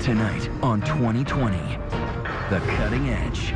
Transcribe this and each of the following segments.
Tonight on 2020, The Cutting Edge.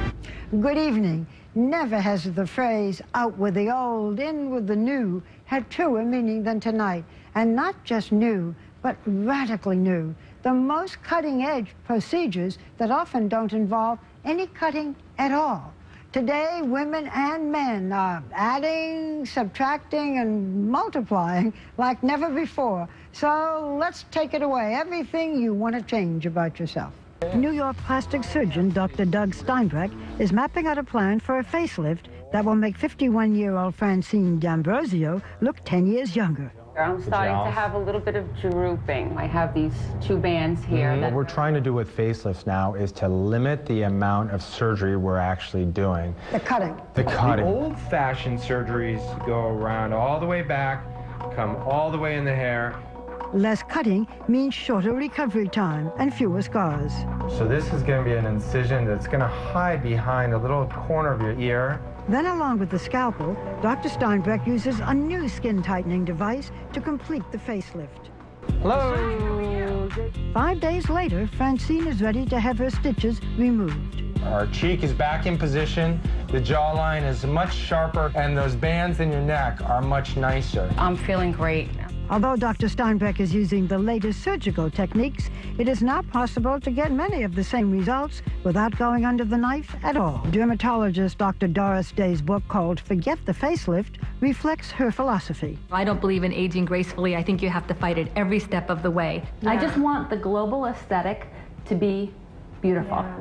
Good evening. Never has the phrase out with the old, in with the new had truer meaning than tonight. And not just new, but radically new. The most cutting-edge procedures that often don't involve any cutting at all. Today, women and men are adding, subtracting, and multiplying like never before. So let's take it away. Everything you want to change about yourself. New York plastic surgeon Dr. Doug Steinbeck is mapping out a plan for a facelift that will make 51-year-old Francine D'Ambrosio look 10 years younger. I'm starting to have a little bit of drooping. I have these two bands here. What we're trying to do with facelifts now is to limit the amount of surgery we're actually doing. The cutting. The cutting. The old-fashioned surgeries go around all the way back, come all the way in the hair. Less cutting means shorter recovery time and fewer scars. So this is going to be an incision that's going to hide behind a little corner of your ear. Then, along with the scalpel, Dr. Steinbeck uses a new skin-tightening device to complete the facelift. Hello! 5 days later, Francine is ready to have her stitches removed. Our cheek is back in position, the jawline is much sharper, and those bands in your neck are much nicer. I'm feeling great. Although Dr. Steinbeck is using the latest surgical techniques, it is not possible to get many of the same results without going under the knife at all. Dermatologist Dr. Doris Day's book called Forget the Facelift reflects her philosophy. I don't believe in aging gracefully. I think you have to fight it every step of the way. Yeah. I just want the global aesthetic to be beautiful. Yeah.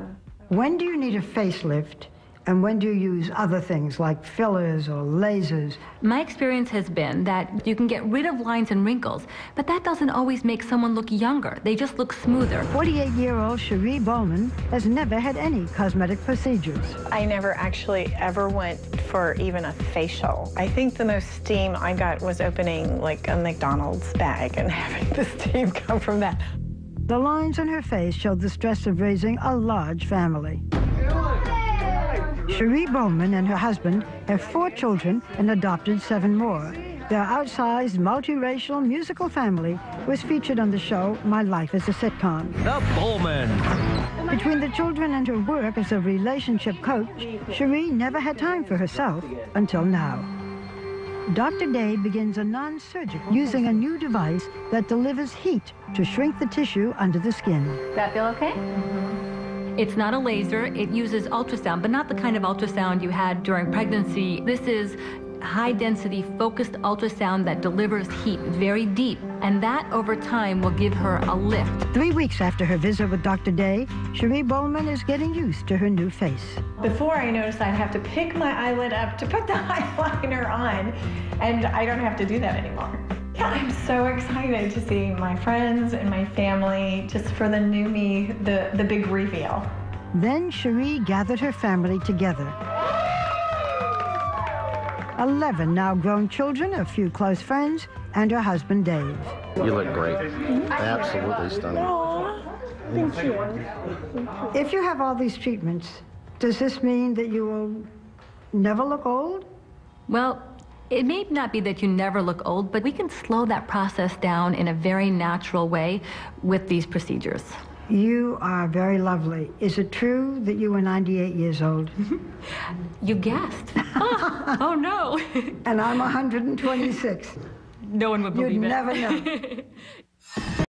When do you need a facelift? And when do you use other things like fillers or lasers? My experience has been that you can get rid of lines and wrinkles, but that doesn't always make someone look younger. They just look smoother. 48-year-old Cherie Bowman has never had any cosmetic procedures. I never actually ever went for even a facial. I think the most steam I got was opening like a McDonald's bag and having the steam come from that. The lines on her face showed the stress of raising a large family. Cherie Bowman and her husband have 4 children and adopted 7 more. Their outsized, multiracial musical family was featured on the show My Life as a Sitcom. The Bowman. Between the children and her work as a relationship coach, Cherie never had time for herself until now. Dr. Day begins a non-surgical using a new device that delivers heat to shrink the tissue under the skin. Does that feel okay? It's not a laser. It uses ultrasound, but not the kind of ultrasound you had during pregnancy. This is high-density, focused ultrasound that delivers heat very deep, and that, over time, will give her a lift. 3 weeks after her visit with Dr. Day, Cherie Bowman is getting used to her new face. Before I noticed I'd have to pick my eyelid up to put the eyeliner on, and I don't have to do that anymore. Yeah, I'm so excited to see my friends and my family, just for the new me, the big reveal. Then Cherie gathered her family together. 11 now grown children, a few close friends, and her husband Dave. You look great. Absolutely stunning. Aww, thank you. If you have all these treatments, does this mean that you will never look old? Well, it may not be that you never look old, but we can slow that process down in a very natural way with these procedures. You are very lovely. Is it true that you were 98 years old? You guessed. Oh no. And I'm 126. No one would believe You'd it. never know.